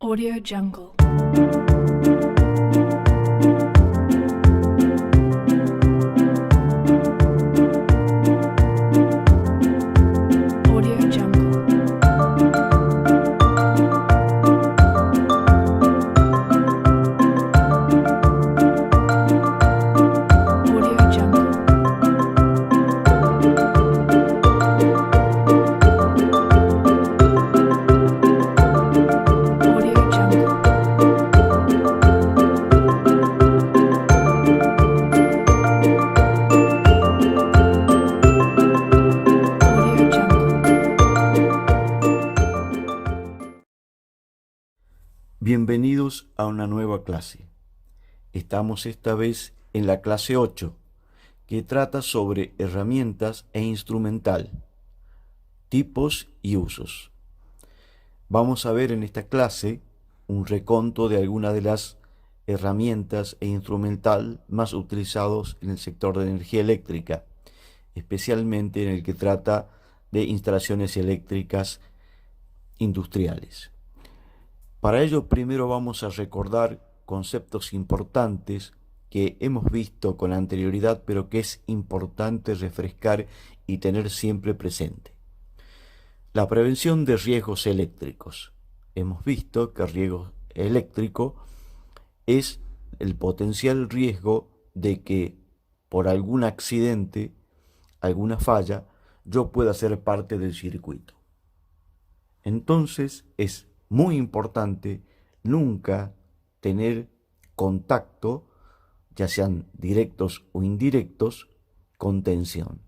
Audio Jungle. Audio Jungle. Audio Jungle. Audio Jungle. Audio Jungle. Bienvenidos a una nueva clase. Estamos esta vez en la clase 8, que trata sobre herramientas e instrumental, tipos y usos. Vamos a ver en esta clase un reconto de algunas de las herramientas e instrumental más utilizados en el sector de energía eléctrica, especialmente en el que trata de instalaciones eléctricas industriales. Para ello, primero vamos a recordar conceptos importantes que hemos visto con anterioridad, pero que es importante refrescar y tener siempre presente. La prevención de riesgos eléctricos. Hemos visto que el riesgo eléctrico es el potencial riesgo de que por algún accidente, alguna falla, yo pueda ser parte del circuito. Entonces es muy importante nunca tener contacto, ya sean directos o indirectos, con tensión.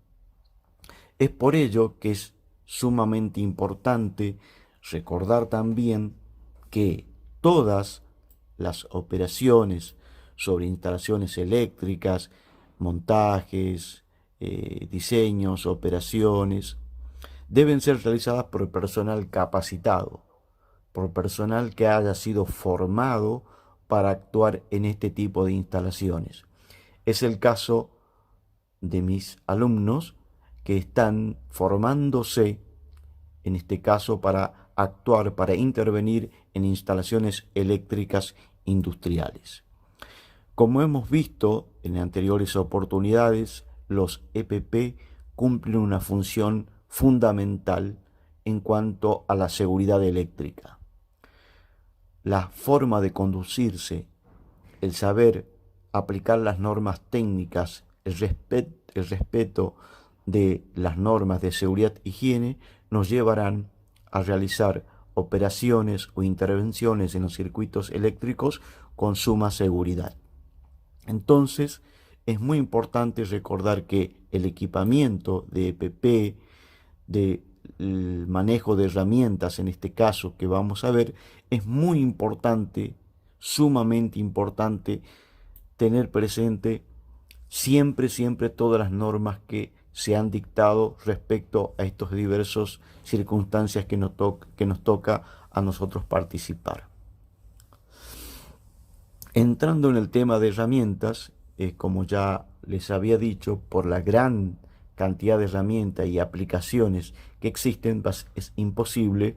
Es por ello que es sumamente importante recordar también que todas las operaciones sobre instalaciones eléctricas, montajes, diseños, operaciones, deben ser realizadas por personal capacitado, por personal que haya sido formado para actuar en este tipo de instalaciones. Es el caso de mis alumnos que están formándose, en este caso, para actuar, para intervenir en instalaciones eléctricas industriales. Como hemos visto en anteriores oportunidades, los EPP cumplen una función fundamental en cuanto a la seguridad eléctrica. La forma de conducirse, el saber aplicar las normas técnicas, el respeto de las normas de seguridad e higiene nos llevarán a realizar operaciones o intervenciones en los circuitos eléctricos con suma seguridad. Entonces, es muy importante recordar que el equipamiento de EPP, del manejo de herramientas, en este caso que vamos a ver, es muy importante, sumamente importante, tener presente siempre todas las normas que se han dictado respecto a estos diversos circunstancias que nos toca a nosotros participar. Entrando en el tema de herramientas, como ya les había dicho, por la gran cantidad de herramientas y aplicaciones que existen, es imposible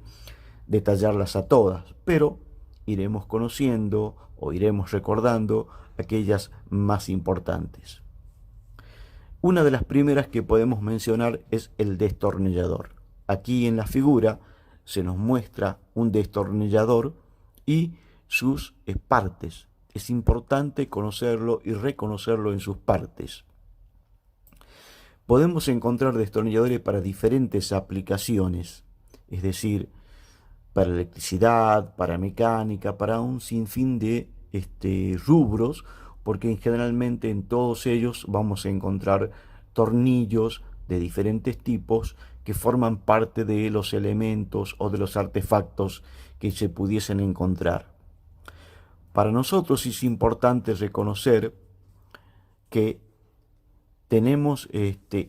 detallarlas a todas, pero iremos conociendo o iremos recordando aquellas más importantes. Una de las primeras que podemos mencionar es el destornillador. Aquí en la figura se nos muestra un destornillador y sus partes. Es importante conocerlo y reconocerlo en sus partes. Podemos encontrar destornilladores para diferentes aplicaciones, es decir, para electricidad, para mecánica, para un sinfín de rubros, porque generalmente en todos ellos vamos a encontrar tornillos de diferentes tipos que forman parte de los elementos o de los artefactos que se pudiesen encontrar. Para nosotros es importante reconocer que tenemos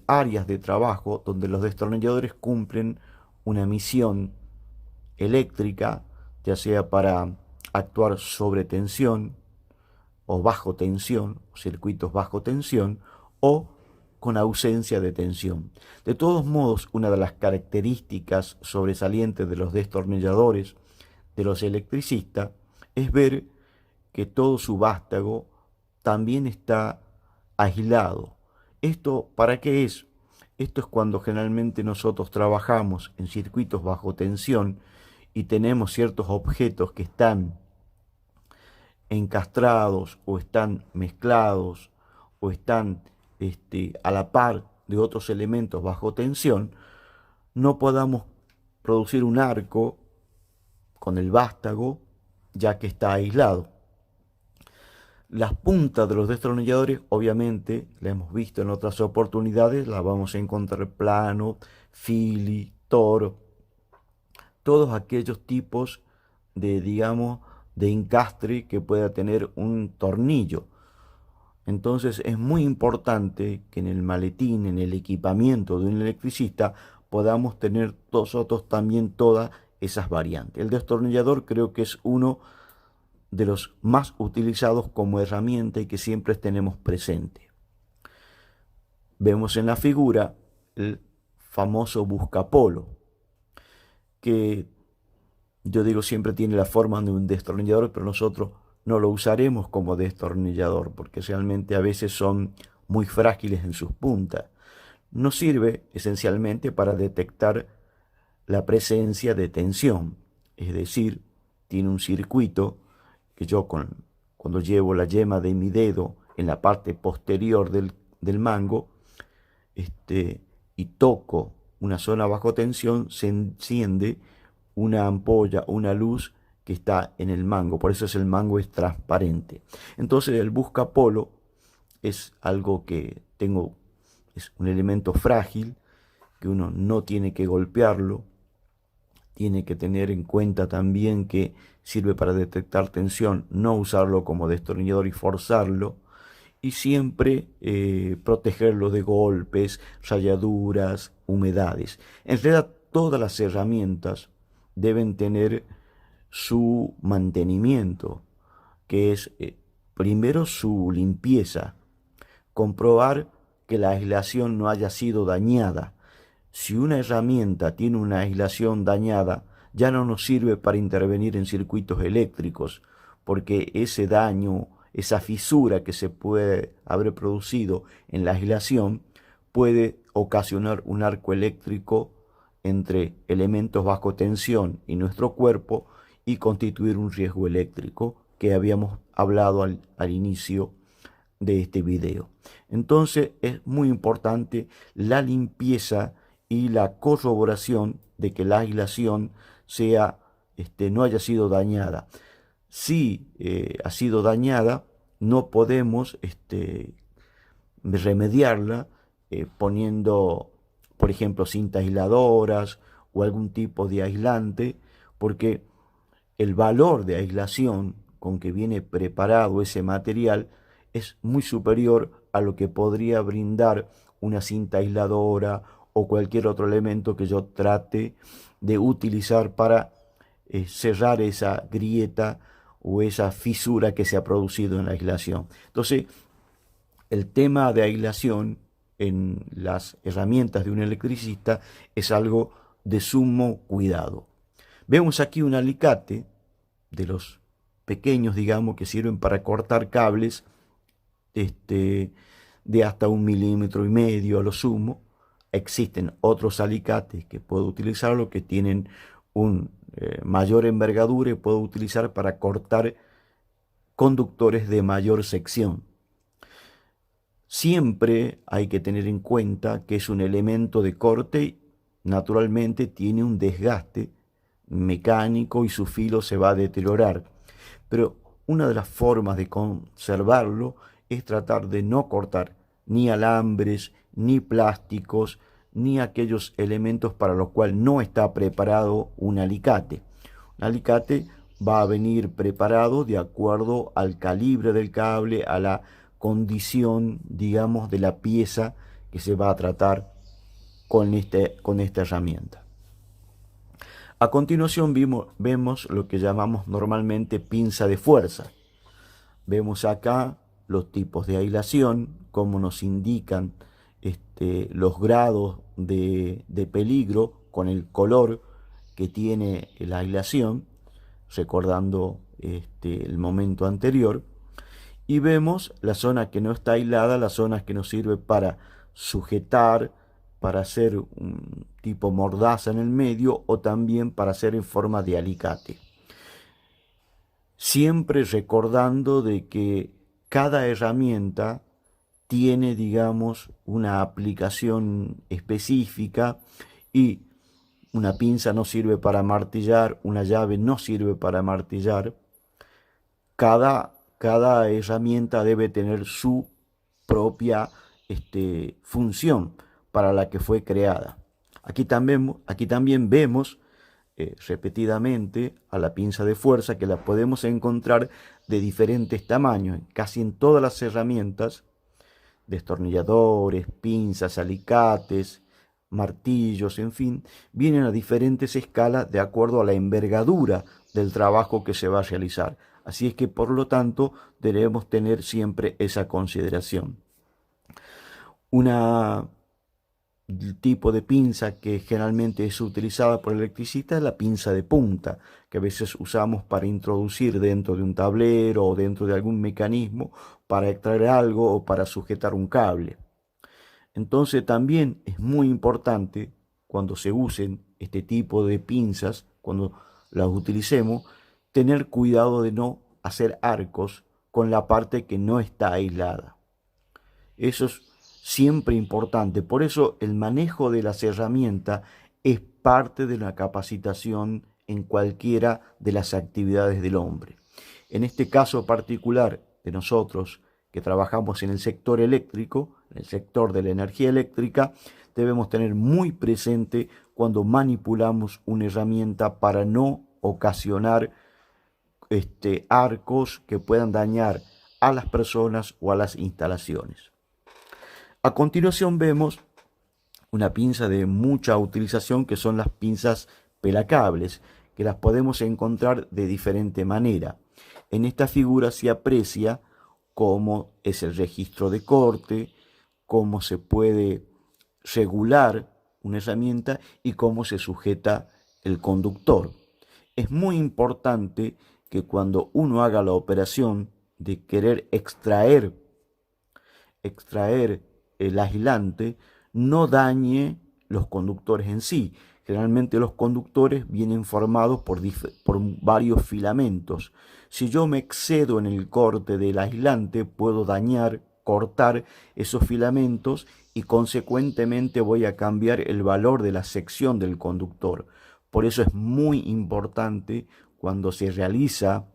áreas de trabajo donde los destornilladores cumplen una misión eléctrica, ya sea para actuar sobre tensión o bajo tensión, circuitos bajo tensión, o con ausencia de tensión. De todos modos, una de las características sobresalientes de los destornilladores de los electricistas es ver que todo su vástago también está aislado. ¿Esto para qué es? Esto es cuando generalmente nosotros trabajamos en circuitos bajo tensión y tenemos ciertos objetos que están encastrados o están mezclados o están a la par de otros elementos bajo tensión, no podamos producir un arco con el vástago ya que está aislado. Las puntas de los destornilladores, obviamente, la hemos visto en otras oportunidades, la vamos a encontrar plano, fili, toro, todos aquellos tipos de, digamos, de encastre que pueda tener un tornillo. Entonces es muy importante que en el maletín, en el equipamiento de un electricista, podamos tener nosotros también todas esas variantes. El destornillador creo que es uno de los más utilizados como herramienta y que siempre tenemos presente. Vemos en la figura el famoso buscapolo, que yo digo siempre tiene la forma de un destornillador, pero nosotros no lo usaremos como destornillador porque realmente a veces son muy frágiles en sus puntas. Nos sirve esencialmente para detectar la presencia de tensión, es decir, tiene un circuito que yo cuando llevo la yema de mi dedo en la parte posterior del mango y toco una zona bajo tensión, se enciende una ampolla, una luz que está en el mango, por eso el mango es transparente. Entonces el buscapolo es algo que es un elemento frágil, que uno no tiene que golpearlo, tiene que tener en cuenta también que sirve para detectar tensión, no usarlo como destornillador y forzarlo, y siempre protegerlo de golpes, rayaduras, humedades. En realidad todas las herramientas deben tener su mantenimiento, que es primero su limpieza, comprobar que la aislación no haya sido dañada. Si una herramienta tiene una aislación dañada, ya no nos sirve para intervenir en circuitos eléctricos, porque ese daño, esa fisura que se puede haber producido en la aislación, puede ocasionar un arco eléctrico entre elementos bajo tensión y nuestro cuerpo y constituir un riesgo eléctrico que habíamos hablado al inicio de este video. Entonces es muy importante la limpieza y la corroboración de que la aislación no haya sido dañada. Si ha sido dañada, no podemos remediarla poniendo, por ejemplo, cintas aisladoras o algún tipo de aislante, porque el valor de aislación con que viene preparado ese material es muy superior a lo que podría brindar una cinta aisladora o cualquier otro elemento que yo trate de utilizar para cerrar esa grieta o esa fisura que se ha producido en la aislación. Entonces, el tema de aislación en las herramientas de un electricista es algo de sumo cuidado. Vemos aquí un alicate de los pequeños, digamos, que sirven para cortar cables de hasta 1,5 milímetros a lo sumo. Existen otros alicates que puedo utilizarlo que tienen un mayor envergadura y puedo utilizar para cortar conductores de mayor sección. Siempre hay que tener en cuenta que es un elemento de corte y naturalmente tiene un desgaste mecánico y su filo se va a deteriorar. Pero una de las formas de conservarlo es tratar de no cortar ni alambres, ni plásticos, ni aquellos elementos para los cuales no está preparado un alicate. Un alicate va a venir preparado de acuerdo al calibre del cable, a la condición, digamos, de la pieza que se va a tratar con esta herramienta. A continuación vemos lo que llamamos normalmente pinza de fuerza. Vemos acá los tipos de aislación, cómo nos indican los grados de peligro con el color que tiene la aislación. recordando el momento anterior, y vemos la zona que no está aislada, la zona que nos sirve para sujetar, para hacer un tipo mordaza en el medio o también para hacer en forma de alicate. Siempre recordando de que cada herramienta tiene, digamos, una aplicación específica y una pinza no sirve para martillar, una llave no sirve para martillar. Cada herramienta debe tener su propia función para la que fue creada. Aquí también vemos repetidamente a la pinza de fuerza, que la podemos encontrar de diferentes tamaños. Casi en todas las herramientas, destornilladores, pinzas, alicates, martillos, en fin, vienen a diferentes escalas de acuerdo a la envergadura del trabajo que se va a realizar. Así es que, por lo tanto, debemos tener siempre esa consideración. El tipo de pinza que generalmente es utilizada por el electricista es la pinza de punta, que a veces usamos para introducir dentro de un tablero o dentro de algún mecanismo para extraer algo o para sujetar un cable. Entonces también es muy importante cuando se usen este tipo de pinzas, cuando las utilicemos, tener cuidado de no hacer arcos con la parte que no está aislada. Eso es siempre importante. Por eso el manejo de las herramientas es parte de la capacitación en cualquiera de las actividades del hombre. En este caso particular de nosotros que trabajamos en el sector eléctrico, en el sector de la energía eléctrica, debemos tener muy presente cuando manipulamos una herramienta para no ocasionar arcos que puedan dañar a las personas o a las instalaciones. A continuación vemos una pinza de mucha utilización, que son las pinzas pelacables, que las podemos encontrar de diferente manera. En esta figura se aprecia cómo es el registro de corte, cómo se puede regular una herramienta y cómo se sujeta el conductor. Es muy importante que cuando uno haga la operación de querer extraer el aislante, no dañe los conductores en sí. Generalmente los conductores vienen formados por varios filamentos. Si yo me excedo en el corte del aislante, puedo cortar esos filamentos y consecuentemente voy a cambiar el valor de la sección del conductor. Por eso es muy importante cuando se realiza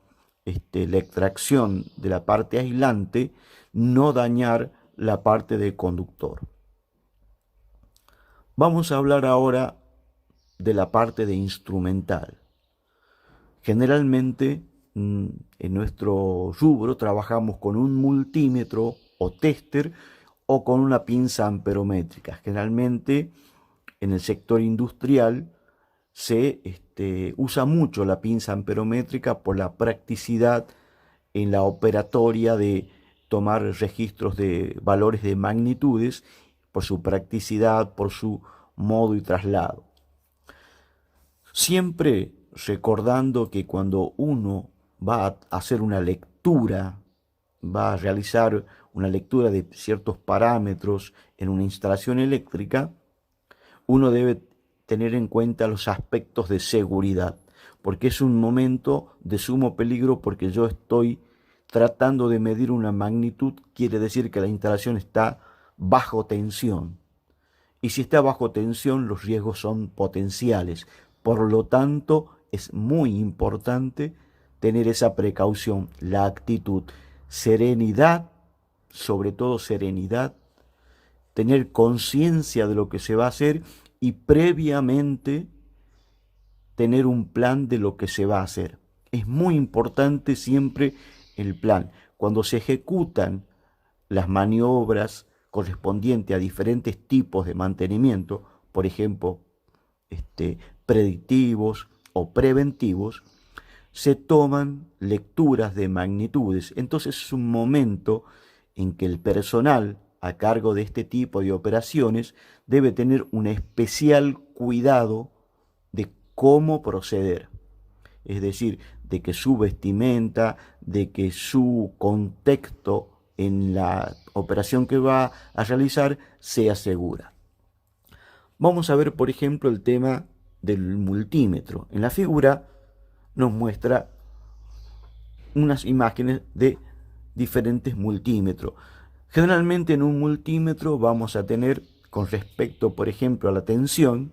la extracción de la parte aislante, no dañar la parte del conductor. Vamos a hablar ahora de la parte de instrumental. Generalmente en nuestro rubro trabajamos con un multímetro o tester o con una pinza amperométrica. Generalmente en el sector industrial se usa mucho la pinza amperométrica por la practicidad en la operatoria de tomar registros de valores de magnitudes, por su practicidad, por su modo y traslado. Siempre recordando que cuando uno va a hacer una lectura, va a realizar una lectura de ciertos parámetros en una instalación eléctrica, uno debe tener en cuenta los aspectos de seguridad, porque es un momento de sumo peligro, porque yo estoy tratando de medir una magnitud, quiere decir que la instalación está bajo tensión. Y si está bajo tensión, los riesgos son potenciales. Por lo tanto, es muy importante tener esa precaución, la actitud, serenidad, sobre todo serenidad, tener conciencia de lo que se va a hacer y previamente tener un plan de lo que se va a hacer. Es muy importante siempre el plan. Cuando se ejecutan las maniobras correspondientes a diferentes tipos de mantenimiento, por ejemplo, predictivos o preventivos, se toman lecturas de magnitudes. Entonces es un momento en que el personal a cargo de este tipo de operaciones debe tener un especial cuidado de cómo proceder. Es decir, de que su vestimenta, de que su contexto en la operación que va a realizar sea segura. Vamos a ver, por ejemplo, el tema del multímetro. En la figura nos muestra unas imágenes de diferentes multímetros. Generalmente en un multímetro vamos a tener, con respecto, por ejemplo, a la tensión,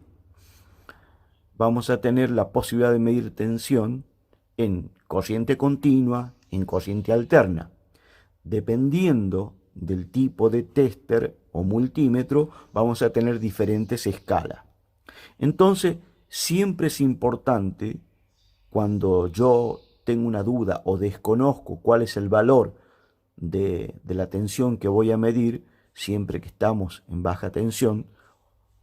vamos a tener la posibilidad de medir tensión en corriente continua, en corriente alterna. Dependiendo del tipo de tester o multímetro, vamos a tener diferentes escalas. Entonces, siempre es importante, cuando yo tengo una duda o desconozco cuál es el valor de la tensión que voy a medir, siempre que estamos en baja tensión,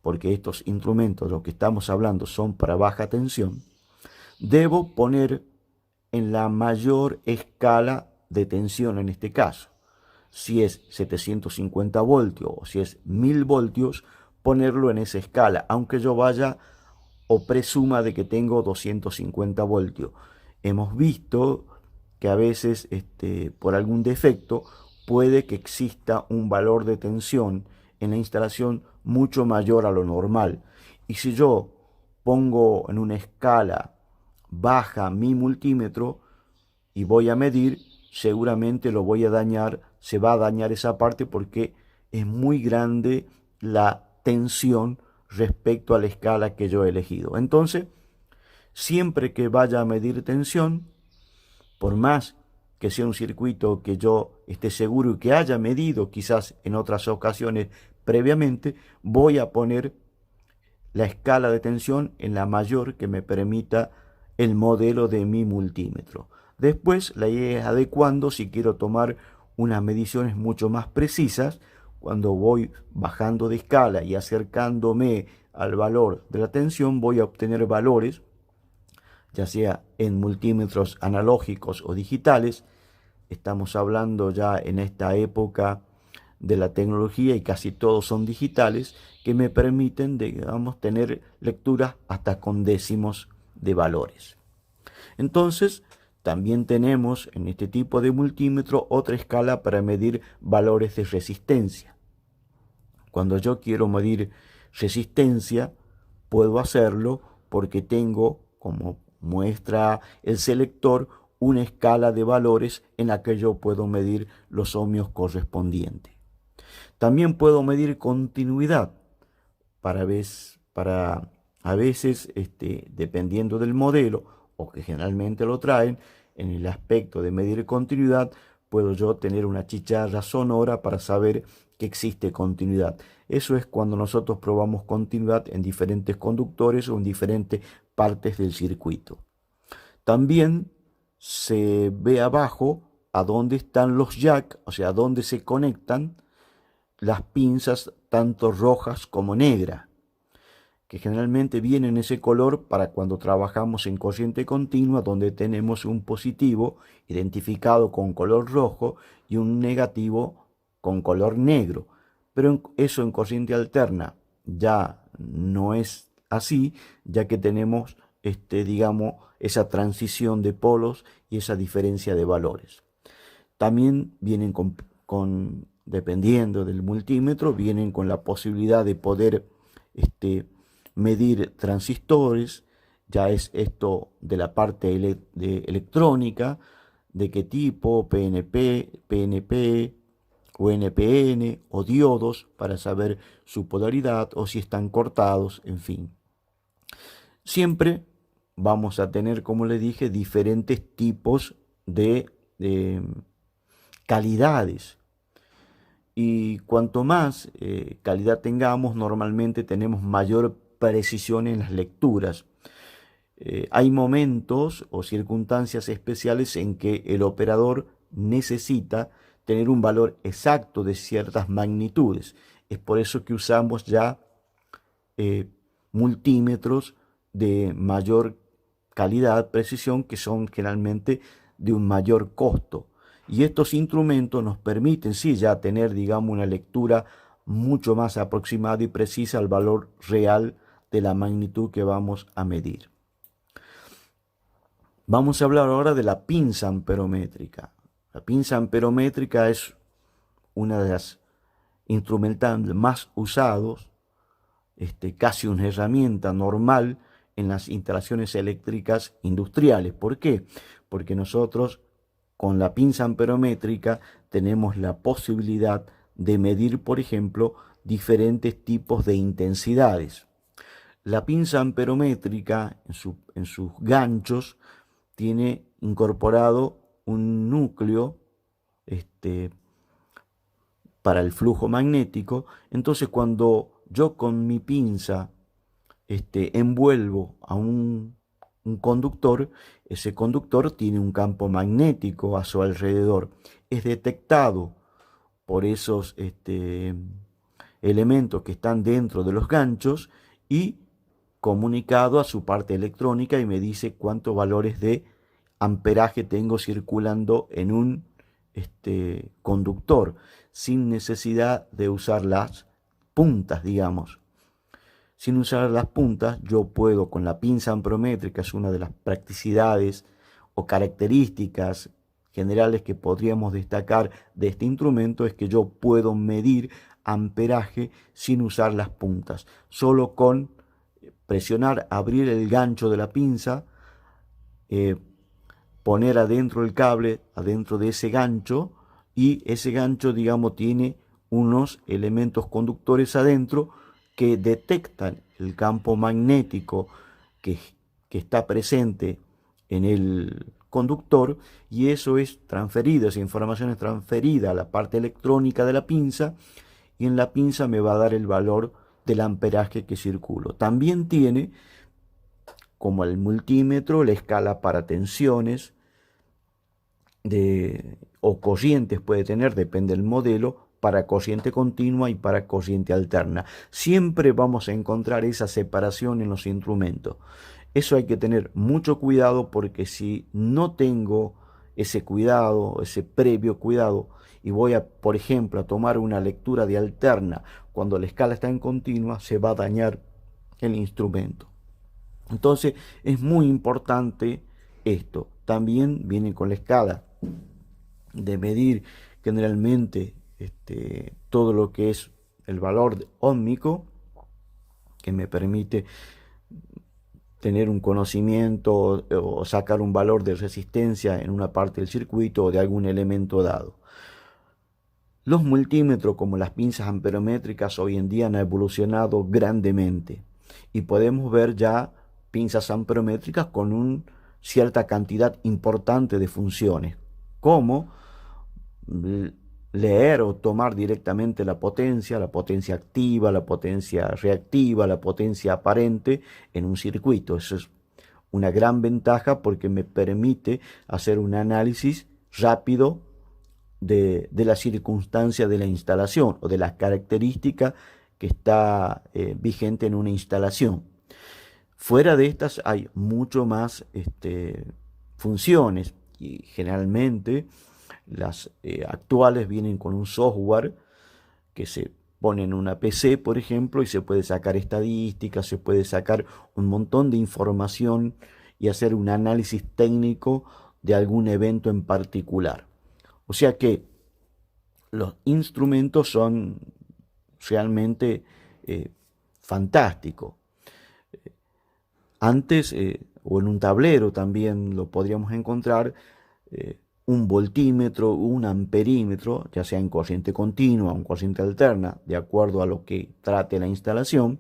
porque estos instrumentos, lo que estamos hablando, son para baja tensión, debo poner en la mayor escala de tensión en este caso. Si es 750 voltios o si es 1000 voltios, ponerlo en esa escala, aunque yo vaya o presuma de que tengo 250 voltios. Hemos visto que a veces por algún defecto puede que exista un valor de tensión en la instalación mucho mayor a lo normal. Y si yo pongo en una escala baja mi multímetro y voy a medir, seguramente lo voy a dañar, se va a dañar esa parte porque es muy grande la tensión respecto a la escala que yo he elegido. Entonces, siempre que vaya a medir tensión, por más que sea un circuito que yo esté seguro y que haya medido quizás en otras ocasiones previamente, voy a poner la escala de tensión en la mayor que me permita el modelo de mi multímetro. Después la idea es adecuando si quiero tomar unas mediciones mucho más precisas. Cuando voy bajando de escala y acercándome al valor de la tensión, voy a obtener valores, ya sea en multímetros analógicos o digitales. Estamos hablando ya en esta época de la tecnología y casi todos son digitales, que me permiten, digamos, tener lecturas hasta con décimos de valores. Entonces, también tenemos en este tipo de multímetro otra escala para medir valores de resistencia. Cuando yo quiero medir resistencia, puedo hacerlo porque tengo, como muestra el selector, una escala de valores en la que yo puedo medir los ohmios correspondientes. También puedo medir continuidad para a veces, dependiendo del modelo, o que generalmente lo traen, en el aspecto de medir continuidad, puedo yo tener una chicharra sonora para saber que existe continuidad. Eso es cuando nosotros probamos continuidad en diferentes conductores o en diferentes partes del circuito. También se ve abajo a dónde están los jack, o sea, a dónde se conectan las pinzas tanto rojas como negras, que generalmente vienen ese color para cuando trabajamos en corriente continua, donde tenemos un positivo identificado con color rojo y un negativo con color negro. Pero eso en corriente alterna ya no es así, ya que tenemos digamos, esa transición de polos y esa diferencia de valores. También vienen dependiendo del multímetro, vienen con la posibilidad de poder medir transistores. Ya es esto de la parte de electrónica, de qué tipo, PNP, PNP o NPN o diodos, para saber su polaridad o si están cortados, en fin. Siempre vamos a tener, como le dije, diferentes tipos de calidades. Y cuanto más calidad tengamos, normalmente tenemos mayor precisión en las lecturas. Hay momentos o circunstancias especiales en que el operador necesita tener un valor exacto de ciertas magnitudes. Es por eso que usamos ya multímetros de mayor calidad, precisión, que son generalmente de un mayor costo. Y estos instrumentos nos permiten, sí, ya tener, digamos, una lectura mucho más aproximada y precisa al valor real de la magnitud que vamos a medir. Vamos a hablar ahora de la pinza amperométrica. La pinza amperométrica es una de las instrumentales más usados, casi una herramienta normal en las instalaciones eléctricas industriales. ¿Por qué? Porque nosotros con la pinza amperométrica tenemos la posibilidad de medir, por ejemplo, diferentes tipos de intensidades. La pinza amperométrica en sus ganchos tiene incorporado un núcleo este, para el flujo magnético. Entonces cuando yo con mi pinza envuelvo a un conductor, ese conductor tiene un campo magnético a su alrededor. Es detectado por esos elementos que están dentro de los ganchos y comunicado a su parte electrónica y me dice cuántos valores de amperaje tengo circulando en un conductor sin necesidad de usar las puntas, digamos. Sin usar las puntas, yo puedo con la pinza amperométrica, es una de las practicidades o características generales que podríamos destacar de este instrumento, es que yo puedo medir amperaje sin usar las puntas, solo con presionar, abrir el gancho de la pinza, poner adentro el cable, adentro de ese gancho, y ese gancho, digamos, tiene unos elementos conductores adentro que detectan el campo magnético que está presente en el conductor, y eso es transferido, esa información es transferida a la parte electrónica de la pinza, y en la pinza me va a dar el valor del amperaje que circulo. También tiene, como el multímetro, la escala para tensiones o corrientes puede tener, depende del modelo, para corriente continua y para corriente alterna. Siempre vamos a encontrar esa separación en los instrumentos. Eso hay que tener mucho cuidado, porque si no tengo ese cuidado, ese previo cuidado, y voy a, por ejemplo, a tomar una lectura de alterna cuando la escala está en continua, se va a dañar el instrumento. Entonces es muy importante esto. También viene con la escala de medir generalmente todo lo que es el valor óhmico, que me permite tener un conocimiento o sacar un valor de resistencia en una parte del circuito o de algún elemento dado. Los multímetros, como las pinzas amperométricas, hoy en día han evolucionado grandemente y podemos ver ya pinzas amperométricas con una cierta cantidad importante de funciones, como leer o tomar directamente la potencia activa, la potencia reactiva, la potencia aparente en un circuito. Eso es una gran ventaja porque me permite hacer un análisis rápido de la circunstancia de la instalación o de las características que está vigente en una instalación. Fuera de estas hay mucho más funciones, y generalmente las actuales vienen con un software que se pone en una PC, por ejemplo, y se puede sacar estadísticas, se puede sacar un montón de información y hacer un análisis técnico de algún evento en particular. O sea que los instrumentos son realmente fantásticos. Antes, o en un tablero también lo podríamos encontrar, un voltímetro, un amperímetro, ya sea en corriente continua o en corriente alterna, de acuerdo a lo que trate la instalación.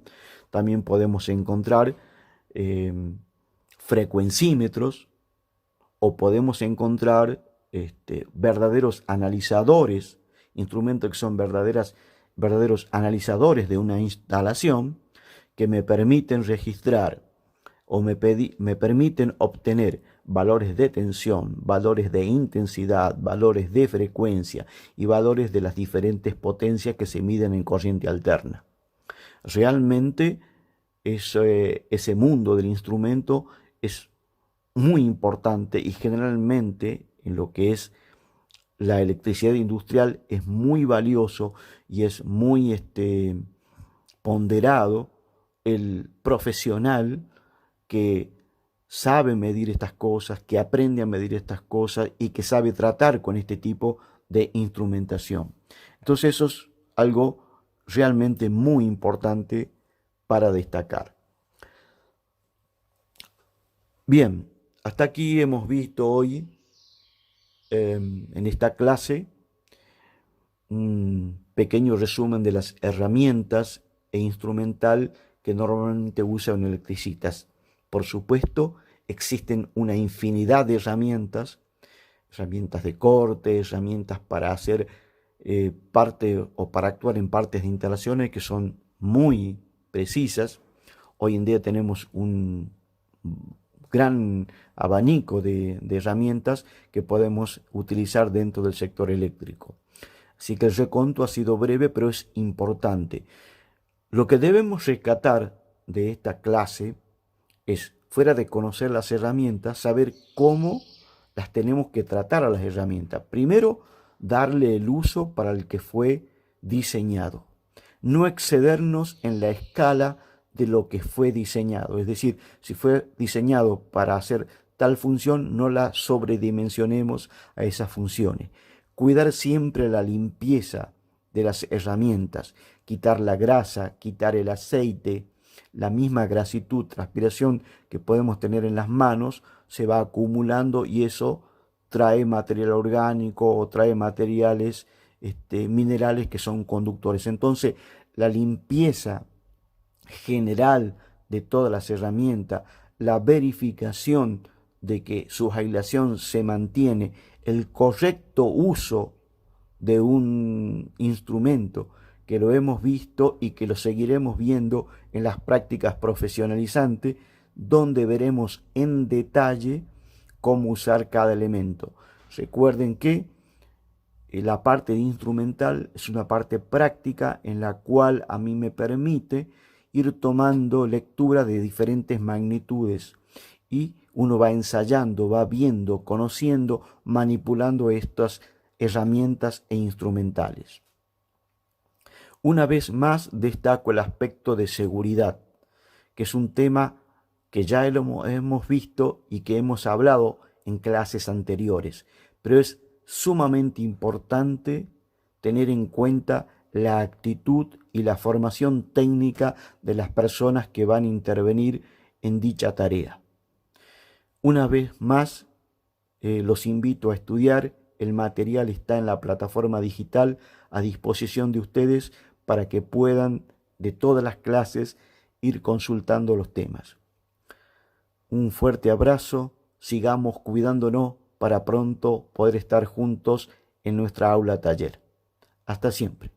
También podemos encontrar frecuencímetros, o podemos encontrar verdaderos analizadores, instrumentos que son verdaderos analizadores de una instalación, que me permiten registrar o me permiten obtener valores de tensión, valores de intensidad, valores de frecuencia y valores de las diferentes potencias que se miden en corriente alterna. Realmente ese mundo del instrumento es muy importante, y generalmente en lo que es la electricidad industrial es muy valioso y es muy ponderado el profesional que sabe medir estas cosas, que aprende a medir estas cosas y que sabe tratar con este tipo de instrumentación. Entonces eso es algo realmente muy importante para destacar. Bien, hasta aquí hemos visto hoy en esta clase un pequeño resumen de las herramientas e instrumental que normalmente usa un electricista. Por supuesto, existen una infinidad de herramientas de corte, herramientas para hacer parte o para actuar en partes de instalaciones que son muy precisas. Hoy en día tenemos un gran abanico de herramientas que podemos utilizar dentro del sector eléctrico. Así que el reconto ha sido breve, pero es importante. Lo que debemos rescatar de esta clase es, fuera de conocer las herramientas, saber cómo las tenemos que tratar a las herramientas. Primero, darle el uso para el que fue diseñado. No excedernos en la escala de lo que fue diseñado. Es decir, si fue diseñado para hacer tal función, no la sobredimensionemos a esas funciones. Cuidar siempre la limpieza de las herramientas, quitar la grasa, quitar el aceite, la misma grasitud, transpiración que podemos tener en las manos, se va acumulando y eso trae material orgánico o trae materiales minerales que son conductores. Entonces, la limpieza general de todas las herramientas, la verificación de que su aislación se mantiene, el correcto uso de un instrumento, que lo hemos visto y que lo seguiremos viendo en las prácticas profesionalizantes, donde veremos en detalle cómo usar cada elemento. Recuerden que la parte de instrumental es una parte práctica en la cual a mí me permite ir tomando lectura de diferentes magnitudes y uno va ensayando, va viendo, conociendo, manipulando estas herramientas e instrumentales. Una vez más destaco el aspecto de seguridad, que es un tema que ya hemos visto y que hemos hablado en clases anteriores, pero es sumamente importante tener en cuenta la actitud y la formación técnica de las personas que van a intervenir en dicha tarea. Una vez más, los invito a estudiar. El material está en la plataforma digital a disposición de ustedes para que puedan, de todas las clases, ir consultando los temas. Un fuerte abrazo, sigamos cuidándonos para pronto poder estar juntos en nuestra aula taller. Hasta siempre.